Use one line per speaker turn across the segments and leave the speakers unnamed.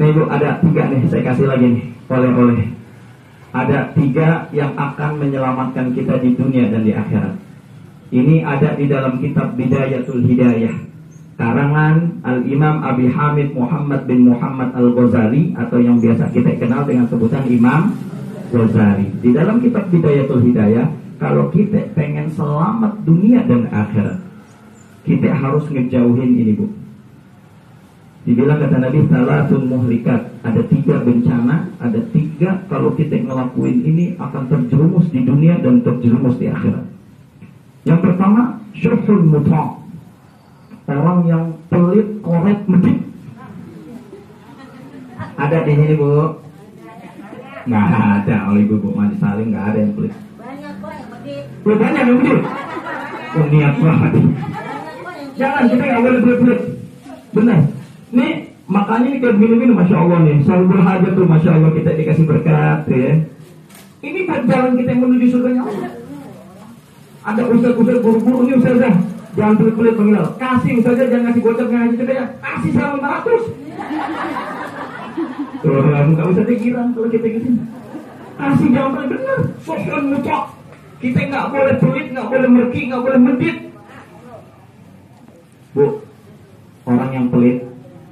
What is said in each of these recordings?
Nih Bu, ada 3 nih, saya kasih lagi nih, oleh-oleh. Ada 3 yang akan menyelamatkan kita di dunia dan di akhirat. Ini ada di dalam kitab Bidayatul Hidayah, karangan Al-Imam Abi Hamid Muhammad bin Muhammad Al-Ghazali, atau yang biasa kita kenal dengan sebutan Imam Ghazali. Di dalam kitab Bidayatul Hidayah, kalau kita pengen selamat dunia dan akhirat, kita harus ngejauhin ini Bu. Dibilang kata Nabi, salatun muhlikat, ada 3 bencana, ada 3 kalau kita ngelakuin ini akan terjerumus di dunia dan terjerumus di akhirat. Yang pertama, syuhul muta', orang yang pelit, korek, medit. Ada di sini Bu? Nggak ada, oleh Ibu Madi Salim nggak ada yang pelit. Banyak yang medit. Oh, niat banget. Jangan, kita nggak boleh pelit-pelit. Benar. Nih, makanya ini kayak gini-gini, Masya Allah nih, selalu berhajat tuh, Masya Allah, kita dikasih berkat ya. Ini jalan kita yang menuju surganya Allah. Ada ustaz-ustaz buru-buru, ini ustazah, jangan pelit-pelit pengenal. Kasih ustazah, jangan ngasih gocap, jangan ngasih cepet ya. Kasih sama 500. Tuh, nggak usah pikiran kalau kita gitu. Kasih jangan pelit, benar. Sohon mutlak. Kita nggak boleh pelit, nggak boleh merki, nggak boleh medit. Bu, orang yang pelit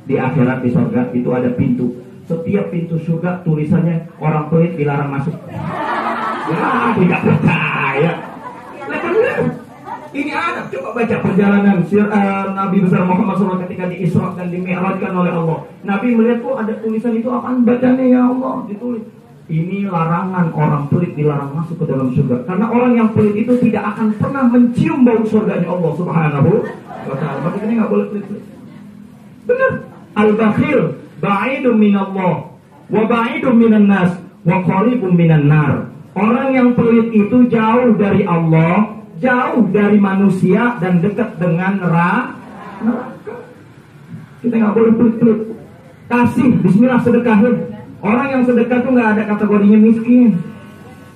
di akhirat, di surga itu ada pintu. Setiap pintu surga tulisannya orang pelit dilarang masuk. Ya, tidak percaya. Benar. Ini ada, coba baca perjalanan Nabi besar Muhammad SAW ketika di Isra dan di Mi'rajkan oleh Allah. Nabi melihat tuh ada tulisan itu, apaan bacanya ya Allah, ditulis. Ini larangan, orang pelit dilarang masuk ke dalam surga. Karena orang yang pelit itu tidak akan pernah mencium bau surganya Allah Subhanahu wa ta'ala. Makanya ini nggak boleh pelit-pelit. Benar. Al-bakhil ba'idun minallah wa ba'idun minan nas wa qaribun minan nar. Orang yang pelit itu jauh dari Allah, jauh dari manusia, dan dekat dengan neraka. Kita nggak boleh pelit-pelit. Kasih, bismillah, sedekahin. Orang yang sedekah tuh nggak ada kategorinya miskin.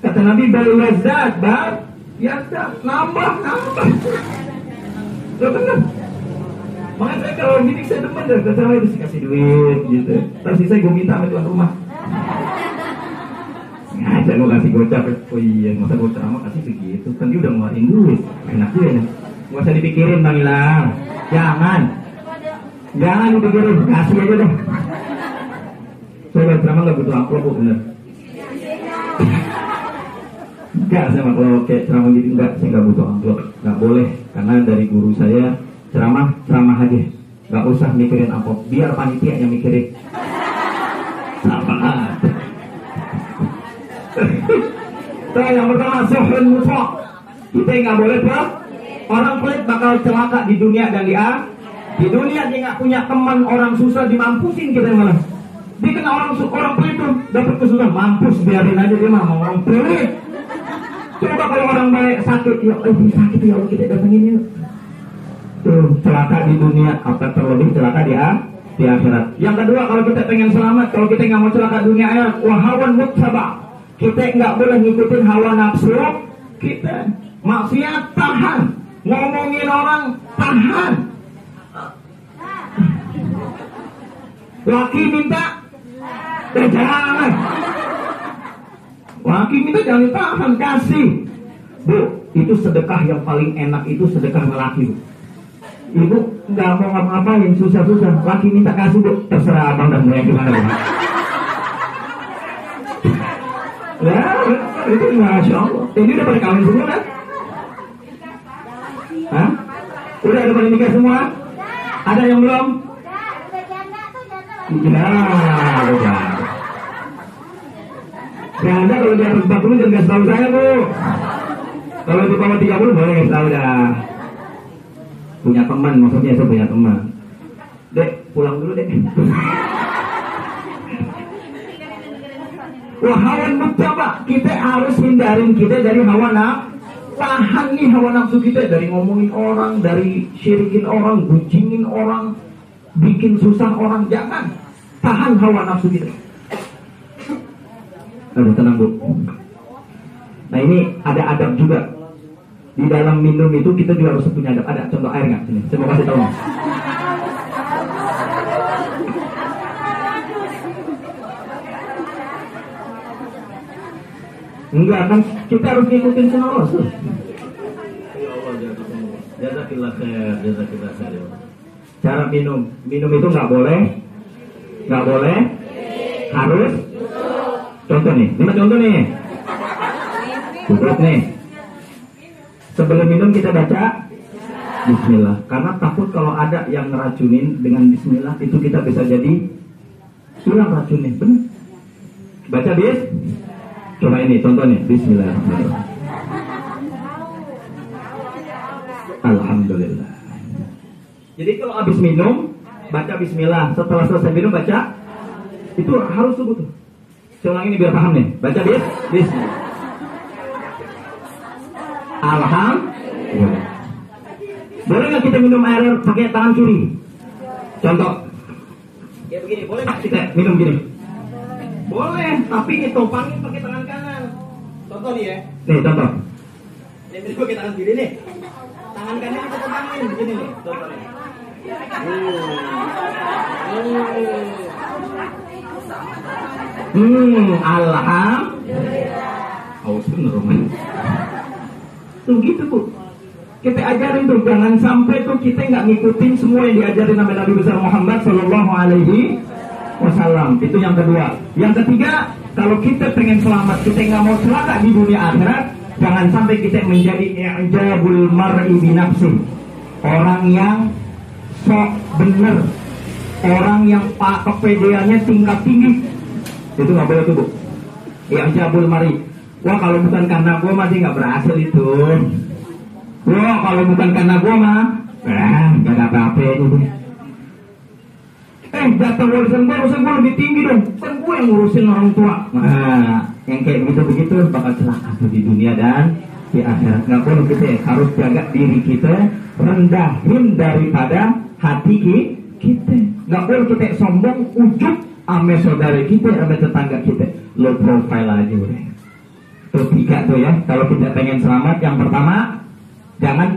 Kata Nabi, bal yazad, bal yazad, nambah. Benar. Makanya saya kalau gini saya demen deh, saya harus kasih duit gitu. Terus saya gue minta sama tuan rumah. Sengaja gue kasih gocap. Oh iya, masa gocap sama kasih segitu. Kan dia udah ngeluarin duit. Enak gue ya. Gak usah dipikirin Bang Ilang. Jangan dipikirin, kasih aja deh. Saya berceramah gak butuh amplop kok, bener. Enggak, sama kalau kayak ceramah gitu enggak, saya gak butuh amplop. Gak boleh, karena dari guru saya ceramah aja, nggak usah mikirin amplop, biar panitia yang mikirin. Sama. Nah, yang pertama suhun mutlak, kita nggak boleh pelit. Orang pelit bakal celaka di dunia dan di akhirat. Di dunia dia nggak punya teman, orang susah dimampusin kita malah. Dia kena orang pelit tuh dapat kesusahan, mampus, biarin aja dia mah orang pelit. Coba kalau orang baik sakit, ya sakit ya Allah, kita datengin yuk. Celaka di dunia, apa terlebih celaka di akhirat. Yang kedua, kalau kita pengen selamat, kalau kita nggak mau celaka dunia akhirat, wahawan muttaba, kita nggak boleh ngikutin hawa nafsu kita. Maksiat tahan, ngomongin orang tahan. Laki minta, jangan. Laki minta jangan ditahan, kasih. Bu, itu sedekah yang paling enak, itu sedekah laki. Ibu nggak mau ngapa-ngapain, susah-susah, laki minta kasih, Bu, terserah abang dan mulai gimana, Bu. Ya, itu Masya Allah. Ini udah pada kawin semua kan? Hah? Udah ada pada nikah semua? Ada yang belum? Ya, udah. Janda kalau di atas 40 jangan kasih tahu saya, Bu. Kalau di bawah 30 boleh kasih tahu dah. Punya teman, maksudnya saya punya teman. Dek, pulang dulu dek. Wah, hawa mencoba, kita harus hindarin kita dari hawa nafsu. Tahan nih hawa nafsu kita dari ngomongin orang, dari syirikin orang, bucinin orang, bikin susah orang. Jangan, tahan hawa nafsu kita. Aduh, tenang, Bu. Nah, ini ada adab juga. Di dalam minum itu kita juga harus punya adab. Ada contoh air nggak? Sini, saya mau kasih tahu. Enggak kan, kita harus ngikutin sunnah Rasul. Ya Allah, jazakillah khair, jazakillah khair. Cara minum itu nggak boleh, harus. Contoh nih, 5 contoh nih. Cukup nih. Sebelum minum kita baca Bismillah. Karena takut kalau ada yang ngeracunin dengan Bismillah, itu kita bisa jadi hilang racunnya. Benar? Baca bis. Coba ini contohnya. Bismillahirrahmanirrahim. Alhamdulillah. Jadi kalau habis minum baca Bismillah. Setelah selesai minum baca. Itu harus sebut. Coba ini biar paham nih. Baca bis. Bismillah. Alhamdulillah. Boleh nggak kita minum air pakai tangan kiri? Contoh. Ya begini, boleh nggak kita minum gini? Boleh, tapi ditopangin pakai tangan kanan. Contoh nih ya. Nih contoh. Ini pakai tangan kiri nih. Tangan kanan kita topangin begini nih. Contoh nih. Alhamdulillah. Awas bener Roman. Tuh gitu Bu. Kita ajarin tuh, jangan sampai tuh kita nggak ngikutin semua yang diajarin sama Nabi besar Muhammad Sallallahu Alaihi Wasallam. Itu yang kedua. Yang ketiga, kalau kita pengen selamat, kita nggak mau celaka di dunia akhirat, jangan sampai kita menjadi i'jabul mar'i binafsi, orang yang sok bener, orang yang kepedeannya tingkat tinggi. Itu nggak boleh tuh Bu. I'jabul mar'i. Wah kalau bukan karena gue masih nggak berhasil itu. Wah kalau bukan karena gue mah, gak ada apa-apa itu. Jatah warisan gue lebih tinggi dong. Kan gue yang ngurusin orang tua. Nah, yang kayak begitu bakal celaka tuh di dunia dan di akhirat. Nggak boleh kita harus jaga diri kita, rendahin daripada hati kita. Nggak boleh kita sombong, ujub ame saudara kita, ame tetangga kita. Low profile aja udah. Terus 3 tuh ya. Kalau kita pengen selamat, yang pertama jangan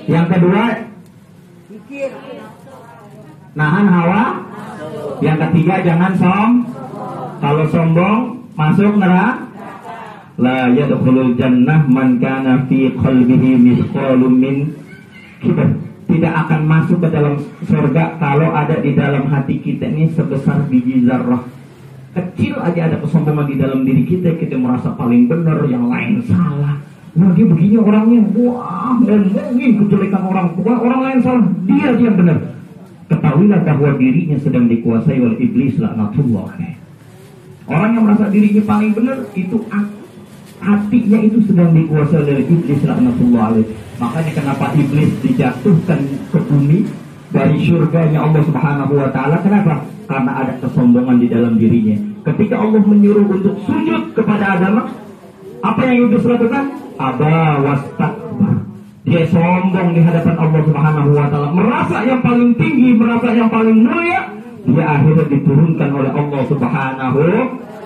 yang kedua nahan hawa. Yang ketiga jangan kalau sombong masuk neraka. La yadkhulul jannah man kana fi qalbihi mithqalun min kibr. Tidak akan masuk ke dalam surga kalau ada di dalam hati kita ini sebesar biji zarrah. Kecil aja ada kesombongan di dalam diri kita, kita merasa paling benar, yang lain salah. Wah dia begini orangnya, wah ngomongin kejelekan orang tua, orang lain salah, dia yang benar. Ketahuilah bahwa dirinya sedang dikuasai oleh iblis laknatullah. Orang yang merasa dirinya paling benar itu hatinya itu sedang dikuasai oleh iblis laknatullah. Makanya kenapa iblis dijatuhkan ke bumi dari surganya Allah Subhanahu wa taala? Kenapa? Karena ada kesombongan di dalam dirinya. Ketika Allah menyuruh untuk sujud kepada Adam, apa yang iblis lakukan? Aba wastakbar. Dia sombong di hadapan Allah Subhanahu wa taala, merasa yang paling tinggi, merasa yang paling mulia. Dia akhirnya diturunkan oleh Allah Subhanahu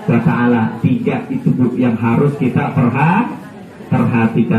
wa taala. 3 itu yang harus kita perhatikan.